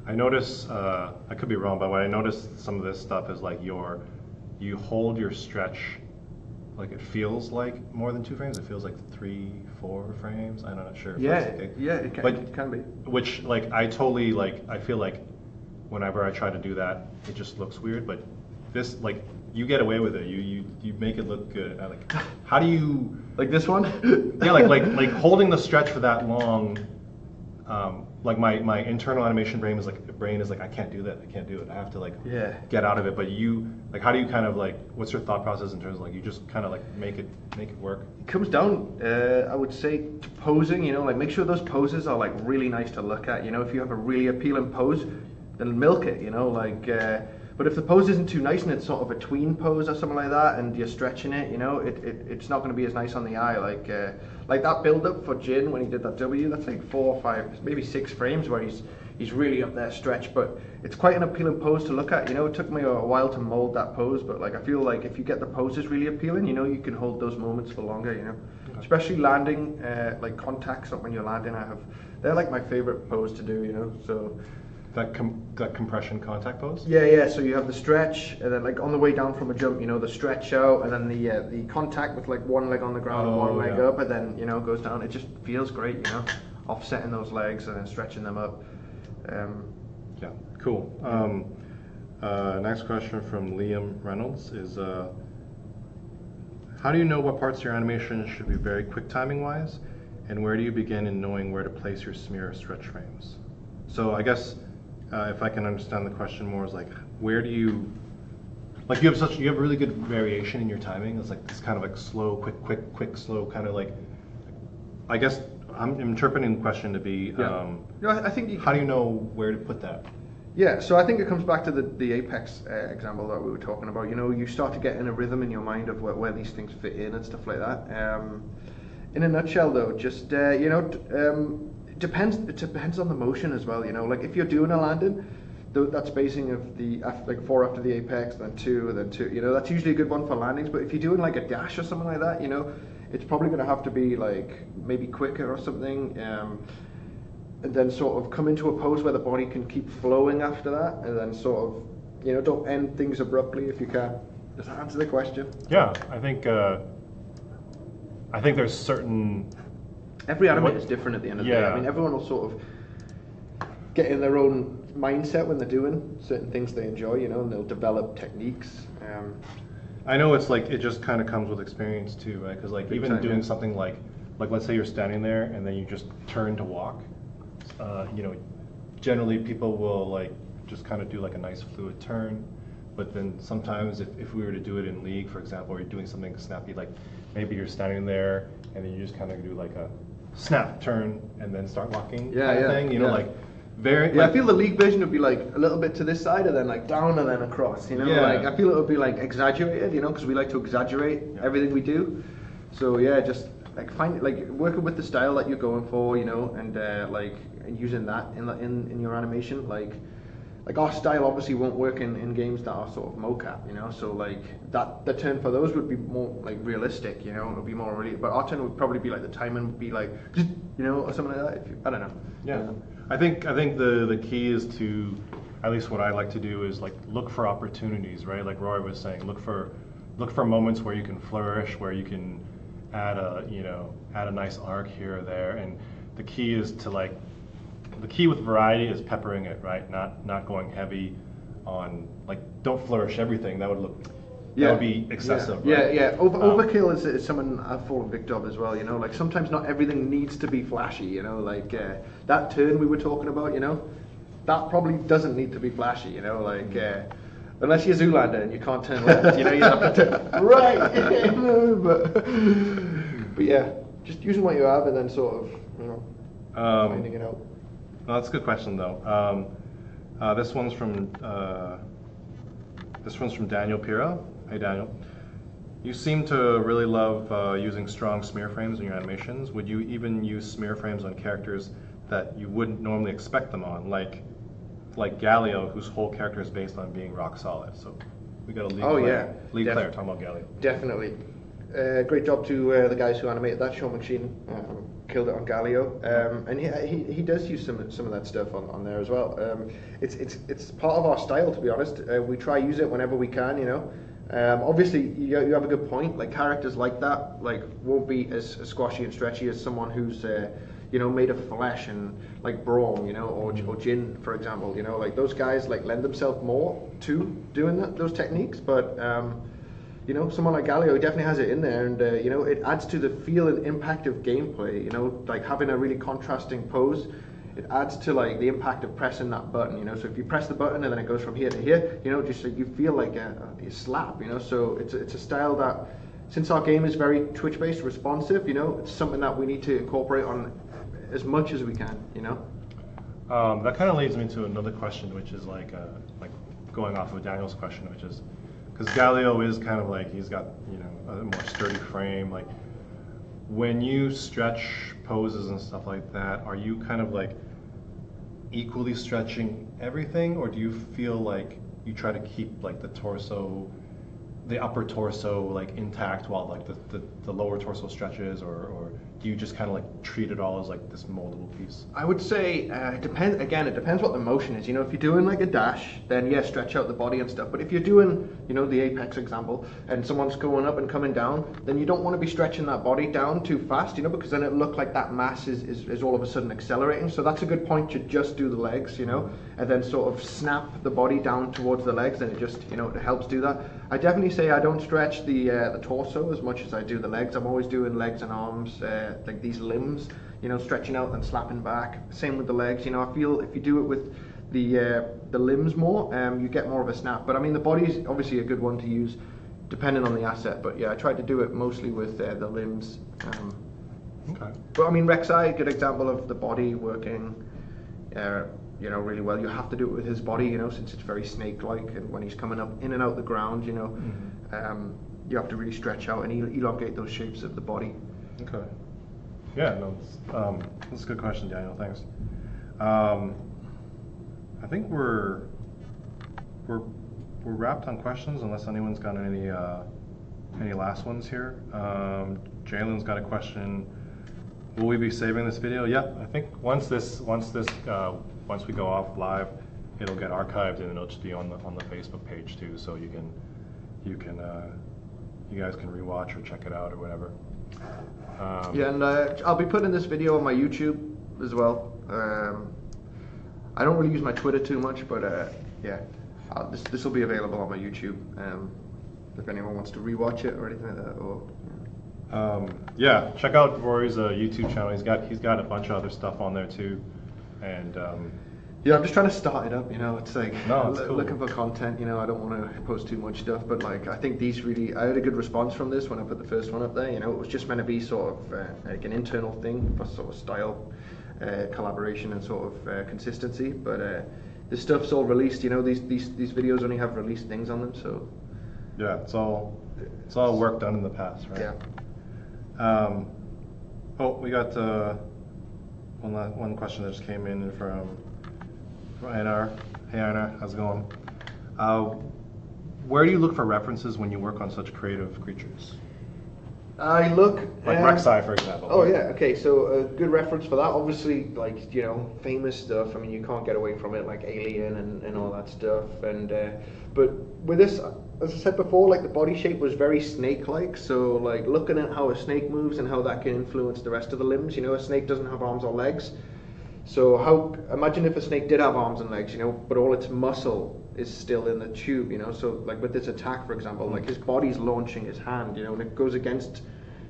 I notice, I could be wrong, but what I noticed some of this stuff is like you hold your stretch, like it feels like more than 2 frames. It feels like 3, 4 frames. I'm not sure. If Yeah, that's the case. yeah, it can be. Which like I totally like. I feel like whenever I try to do that, it just looks weird. But this like you get away with it. You make it look good. Like how do you Like this one? yeah like holding the stretch for that long. like my internal animation brain is like I can't do that, I can't do it, I have to like Yeah. get out of it. But you, like, how do you kind of like, what's your thought process in terms of like you just kind of like make it work? It comes down, I would say, to posing. You know, like make sure those poses are like really nice to look at. You know, if you have a really appealing pose, then milk it. You know, like. But if the pose isn't too nice and it's sort of a tween pose or something like that, and you're stretching it, you know, it's not going to be as nice on the eye. Like that build up for Jin when he did that W, that's like 4 or 5, maybe 6 frames where he's really up there stretched. But it's quite an appealing pose to look at. You know, it took me a while to mold that pose, but like I feel like if you get the poses really appealing, you know, you can hold those moments for longer. You know, especially landing like contacts when you're landing. They're like my favorite pose to do. You know, so. That compression contact pose? Yeah. So you have the stretch, and then like on the way down from a jump, you know, the stretch out, and then the contact with like one leg on the ground, and one leg up, and then, you know, goes down. It just feels great, you know, offsetting those legs and then stretching them up. Yeah, cool. Next question from Liam Reynolds is, how do you know what parts of your animation should be very quick timing wise, and where do you begin in knowing where to place your smear or stretch frames? So I guess. If I can understand the question more, is like, where do you, like, you have really good variation in your timing. It's like this kind of like slow, quick, slow, kind of like, I guess I'm interpreting the question to be, No, I think how do you know where to put that? Yeah, so I think it comes back to the Apex example that we were talking about. You know, you start to get in a rhythm in your mind of where these things fit in and stuff like that. In a nutshell, though, just you know. It depends on the motion as well, you know. Like if you're doing a landing, that spacing of like 4 after the apex, then 2, and then 2, you know, that's usually a good one for landings. But if you're doing like a dash or something like that, you know, it's probably going to have to be like maybe quicker or something, and then sort of come into a pose where the body can keep flowing after that, and then sort of, you know, don't end things abruptly if you can. Does that answer the question? Yeah, I think there's certain. Every animator is different at the end of the day. I mean, everyone will sort of get in their own mindset when they're doing certain things they enjoy, you know, and they'll develop techniques. I know it's like, it just kind of comes with experience too, right? Because like even doing something like let's say you're standing there and then you just turn to walk, you know, generally people will like just kind of do like a nice fluid turn. But then sometimes if we were to do it in League, for example, or you're doing something snappy, like maybe you're standing there and then you just kind of do like a snap, turn, and then start walking kind of thing, you know, like very. Yeah, like, I feel the League version would be like a little bit to this side and then like down and then across, you know. Yeah. Like I feel it would be like exaggerated, you know, because we like to exaggerate everything we do. So yeah, just like working with the style that you're going for, you know, and like using that in your animation, like our style obviously won't work in games that are sort of mocap, you know, so like the turn for those would be more like realistic, you know, it would be more really, but our turn would probably be like the timing would be like, you know, or something like that. I don't know. Yeah, I think the key is to, at least what I like to do is like look for opportunities, right? Like Rory was saying, look for moments where you can flourish, where you can add a nice arc here or there, and the key is to like. The key with variety is peppering it, right? Not going heavy on, like, don't flourish everything. That would be excessive. Yeah, right? yeah. Overkill is something I've fallen victim of as well. You know, like sometimes not everything needs to be flashy. You know, like that turn we were talking about. You know, that probably doesn't need to be flashy. You know, like unless you're Zoolander and you can't turn left. You know, you have to turn right. but yeah, just using what you have and then sort of, you know, finding it out. No, that's a good question though. This one's from Daniel Pira. Hey Daniel, you seem to really love using strong smear frames in your animations. Would you even use smear frames on characters that you wouldn't normally expect them on, like Galio, whose whole character is based on being rock solid? So we got a lead player talking about Galio. Definitely. Great job to the guys who animated that. Sean McSheen killed it on Galio, and he does use some of that stuff on there as well. It's part of our style, to be honest. We try use it whenever we can, you know. Obviously, you have a good point. Like characters like that, like won't be as squashy and stretchy as someone who's you know, made of flesh, and like Braum, you know, or Jin, for example. You know, like those guys like lend themselves more to doing those techniques, but. You know, someone like Galio definitely has it in there, and you know, it adds to the feel and impact of gameplay. You know, like having a really contrasting pose it adds to like the impact of pressing that button, you know. So if you press the button and then it goes from here to here, you know, just like you feel like a slap, you know. So it's a style that, since our game is very Twitch-based, responsive, you know, it's something that we need to incorporate on as much as we can, you know. That kind of leads me to another question, which is like going off of Daniel's question, which is, because Galileo is kind of like, he's got, you know, a more sturdy frame. Like, when you stretch poses and stuff like that, are you kind of like equally stretching everything, or do you feel like you try to keep like the upper torso like intact while like the lower torso stretches, or do you just kind of like treat it all as like this moldable piece? I would say it depends. Again, it depends what the motion is. You know, if you're doing like a dash, then yeah, stretch out the body and stuff. But if you're doing, you know, the apex example, and someone's going up and coming down, then you don't want to be stretching that body down too fast, you know, because then it look like that mass is all of a sudden accelerating. So that's a good point to just do the legs, you know, and then sort of snap the body down towards the legs, and it just, you know, it helps do that. I definitely say I don't stretch the torso as much as I do the legs. I'm always doing legs and arms, like these limbs, you know, stretching out and slapping back. Same with the legs. You know, I feel if you do it with the limbs more, you get more of a snap. But I mean, the body's obviously a good one to use, depending on the asset. But yeah, I try to do it mostly with the limbs. Okay. But I mean, Rek'Sai, good example of the body working, you know, really well. You have to do it with his body, you know, since it's very snake-like, and when he's coming up in and out the ground, you know, you have to really stretch out and elongate those shapes of the body. Okay. Yeah, no, that's a good question, Daniel. Thanks. I think we're wrapped on questions, unless anyone's got any last ones here. Jalen's got a question. Will we be saving this video? Yeah, I think once we go off live, it'll get archived and it'll just be on the Facebook page too, so you guys can rewatch or check it out or whatever. Yeah, and I'll be putting this video on my YouTube as well. I don't really use my Twitter too much, but yeah, this will be available on my YouTube if anyone wants to rewatch it or anything like that. Or yeah, check out Rory's YouTube channel. He's got a bunch of other stuff on there too, and yeah, I'm just trying to start it up, you know. It's like cool. Looking for content, you know. I don't want to post too much stuff, but like I think these really, I had a good response from this when I put the first one up there. You know, it was just meant to be sort of like an internal thing for sort of style, collaboration, and sort of consistency. But this stuff's all released, you know. These videos only have released things on them, so yeah, it's all work done in the past, right? Yeah. Oh, we got one question that just came in from Einar. Hey Einar, how's it going? Where do you look for references when you work on such creative creatures? I look like Rek'Sai, for example. Oh yeah, okay. So a good reference for that, obviously, like, you know, famous stuff. I mean, you can't get away from it, like Alien and all that stuff. And but with this, as I said before, like the body shape was very snake-like. So like looking at how a snake moves and how that can influence the rest of the limbs. You know, a snake doesn't have arms or legs. So imagine if a snake did have arms and legs, you know, but all its muscle is still in the tube, you know. So like with this attack, for example, like his body's launching his hand, you know, and it goes against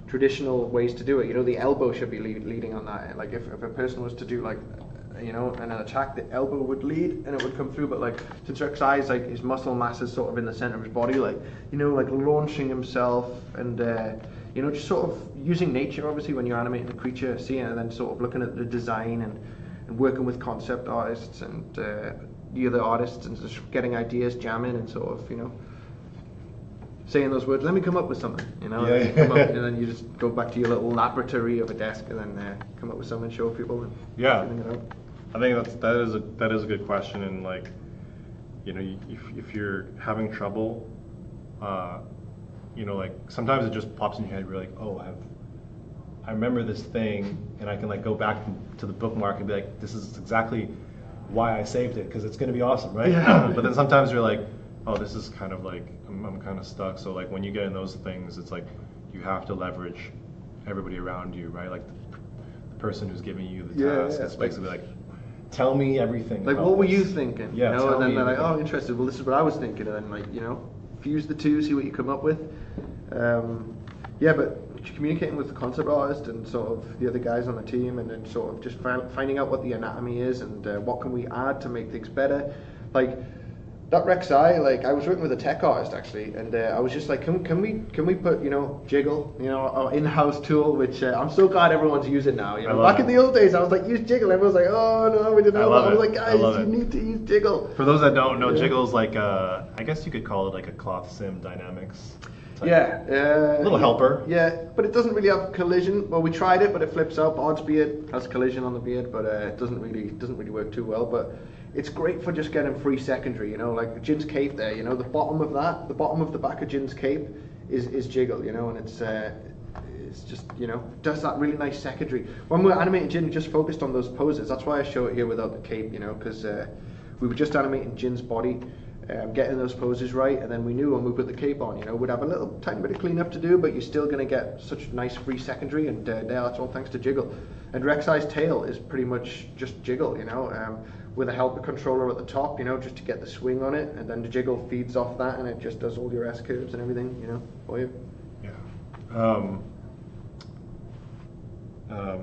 traditional ways to do it. You know, the elbow should be leading on that. Like if a person was to do like, you know, an attack, the elbow would lead and it would come through. But like since Rek'Sai's like his muscle mass is sort of in the center of his body, like, you know, like launching himself and you know, just sort of using nature, obviously, when you're animating a creature, seeing it, and then sort of looking at the design and working with concept artists and the other artists and just getting ideas, jamming, and sort of, you know, saying those words. Let me come up with something, you know. Yeah, and, come up, and then you just go back to your little laboratory of a desk and then come up with something, show people. And yeah, it out. I think that is a good question. And like, you know, if you're having trouble, you know, like sometimes it just pops in your head. You're like, oh, I remember this thing, and I can like go back to the bookmark and be like, this is exactly why I saved it, because it's going to be awesome, right? Yeah. But then sometimes you're like, oh, this is kind of like, I'm kind of stuck. So like when you get in those things, it's like you have to leverage everybody around you, right? Like the person who's giving you the task. It's basically like, tell me everything. Like, what were you thinking? Yeah, you know, and then they're like, everything. oh, interested. Well, this is what I was thinking, and then like, you know, fuse the two, see what you come up with. Yeah, but communicating with the concept artist and sort of the other guys on the team, and then sort of just finding out what the anatomy is and what can we add to make things better. Like that Rek'Sai, like I was working with a tech artist actually, and I was just like, can we put jiggle, our in-house tool, which I'm so glad everyone's using now. Back in the old days, I was like, use jiggle. Everyone was like, oh no, we didn't know that. I was like, guys, you need to use jiggle. For those that don't know, jiggle's like I guess you could call it like a cloth sim dynamics. Yeah, little helper. Yeah, but it doesn't really have collision. Well, we tried it, but it flips up. Odd's beard has collision on the beard, but it doesn't really work too well. But it's great for just getting free secondary. Like Jin's cape there. The bottom of the back of Jin's cape is jiggle. And it's just does that really nice secondary. When we're animating Jin, we just focused on those poses. That's why I show it here without the cape. Because we were just animating Jin's body. Getting those poses right, and then we knew when we put the cape on, we'd have a little tiny bit of cleanup to do, but you're still going to get such nice free secondary, and that's all thanks to jiggle. And Rek'Sai's tail is pretty much just jiggle, with a helper controller at the top, just to get the swing on it, and then the jiggle feeds off that, and it just does all your S curves and everything, for you.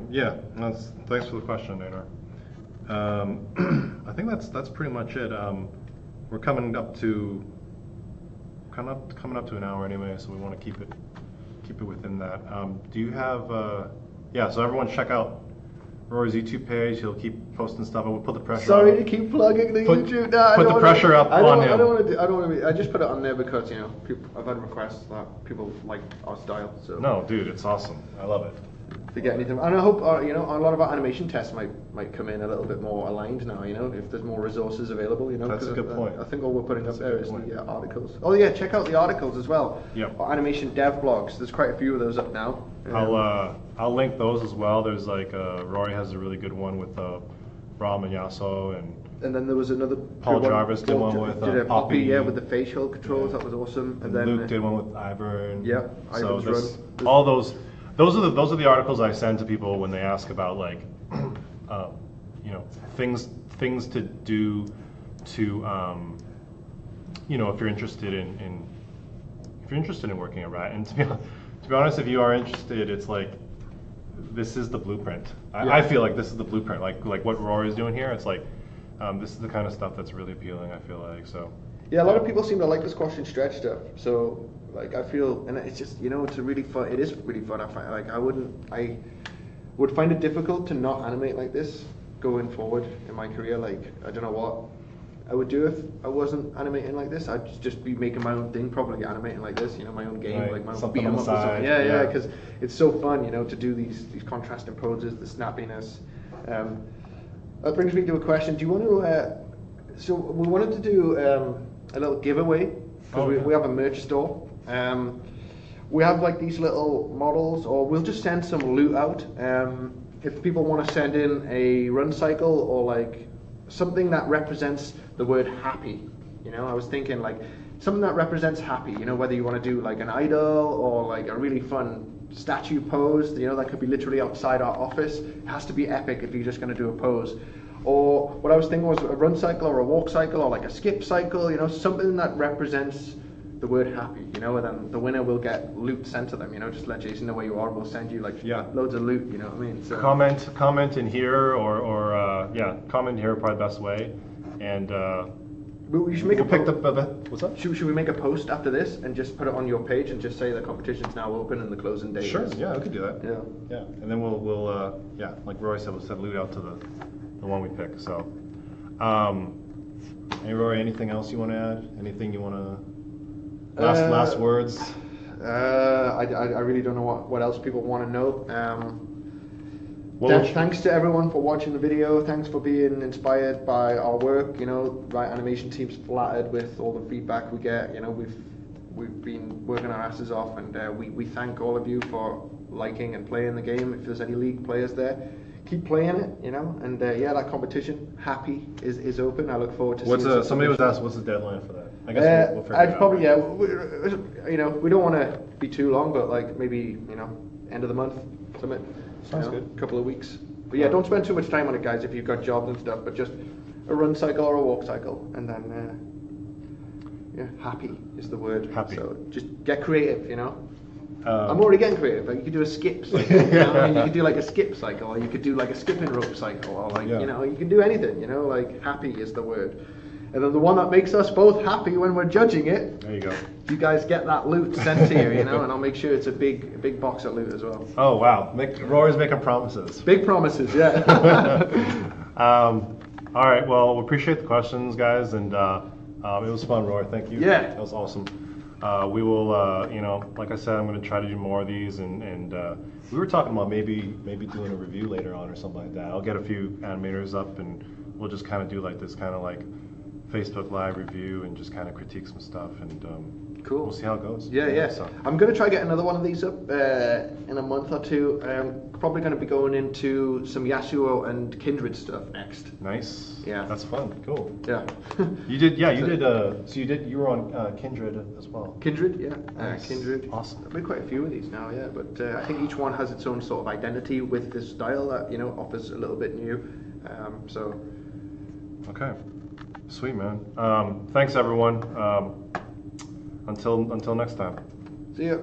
Yeah. Thanks for the question, Nader. I think that's pretty much it. We're coming up to an hour anyway, so we want to keep it within that. Do you have? So everyone check out Rory's YouTube page. He'll keep posting stuff. I will put the pressure. Sorry to keep plugging the YouTube. No, put the pressure up on him. I don't want to. I just put it on there because I've had requests that people like our style. So no, dude, it's awesome. I love it. To get anything, and I hope a lot of our animation tests might come in a little bit more aligned now. If there's more resources available. That's a good point. I think all we're putting up there is the articles. Oh yeah, check out the articles as well. Yeah. Our animation dev blogs. There's quite a few of those up now. I'll link those as well. There's like Rory has a really good one with Ram and Yasso, and then there was another. Paul Jarvis did one with Poppy, yeah, with the facial controls. Yeah. That was awesome. And then Luke did one with Ivern. Yeah, so all those. Those are the articles I send to people when they ask about like, things to do to, if you're interested in working at Riot. And to be honest, if you are interested, it's like, this is the blueprint. I feel like this is the blueprint. Like what Rory is doing here. It's like, this is the kind of stuff that's really appealing. I feel like so. Yeah, a lot of people seem to like the squash and stretch stuff. So, like, I feel, and it's just, it's a really fun. It is really fun. I find, like, I would find it difficult to not animate like this going forward in my career. Like, I don't know what I would do if I wasn't animating like this. I'd just be making my own thing, probably animating like this. My own game, right. like my own something beat 'em on the up side. Yeah, because it's so fun, to do these contrasting poses, the snappiness. That brings me to a question. Do you want to? So we wanted to do a little giveaway because we have a merch store. We have like these little models, or we'll just send some loot out. If people want to send in a run cycle or like something that represents the word happy, I was thinking like something that represents happy. Whether you want to do like an idol or like a really fun statue pose. That could be literally outside our office. It has to be epic if you're just going to do a pose. Or what I was thinking was a run cycle or a walk cycle or like a skip cycle, something that represents the word happy, and then the winner will get loot sent to them, just let Jason know where you are, we'll send you like loads of loot, you know what I mean? So comment in here or comment here probably the best way, and we should make what's up? Should we make a post after this and just put it on your page and just say the competition's now open and the closing date? Sure, yeah, we could do that. Yeah, and then we'll like Rory said, we'll send loot out to the one we pick. So, hey Rory, anything else you want to add? Anything you want to? Last words. I really don't know what else people want to know. Thanks to everyone for watching the video. Thanks for being inspired by our work. Riot Animation team's flattered with all the feedback we get. We've been working our asses off, and we thank all of you for liking and playing the game. If there's any league players there, keep playing it. And that competition, happy, is open. I look forward to seeing somebody was asked, what's the deadline for that? I guess we'll figure it out. Probably, we don't want to be too long, but like maybe, end of the month, something. Sounds good. A couple of weeks. But yeah, don't spend too much time on it, guys, if you've got jobs and stuff, but just a run cycle or a walk cycle, and then, happy is the word. Happy. So just get creative, I'm already getting creative. Like you could do a skip cycle, you know? You could do like a skip cycle, or you could do like a skipping rope cycle, or like you know, you can do anything. You know, like happy is the word. And then the one that makes us both happy when we're judging it. There you go. You guys get that loot sent to you, you know, and I'll make sure it's a big box of loot as well. Oh wow, Rory's making promises. Big promises, yeah. All right, well, we appreciate the questions, guys, and it was fun, Rory. Thank you. Yeah. That was awesome. We will, you know, like I said, I'm going to try to do more of these, and we were talking about maybe doing a review later on or something like that. I'll get a few animators up, and we'll just kind of do like this kind of like Facebook Live review and just kind of critique some stuff, and cool. We'll see how it goes. Yeah. So. I'm going to try get another one of these up in a month or two. I'm probably going to be going into some Yasuo and Kindred stuff next. Nice. Yeah. That's fun. Cool. Yeah. You did. You were on Kindred as well. Kindred, yeah. Nice. Kindred. Awesome. I've made quite a few of these now, yeah. But I think each one has its own sort of identity with this style that, you know, offers a little bit new. So. Okay. Sweet, man. Thanks, everyone. Until next time. See ya.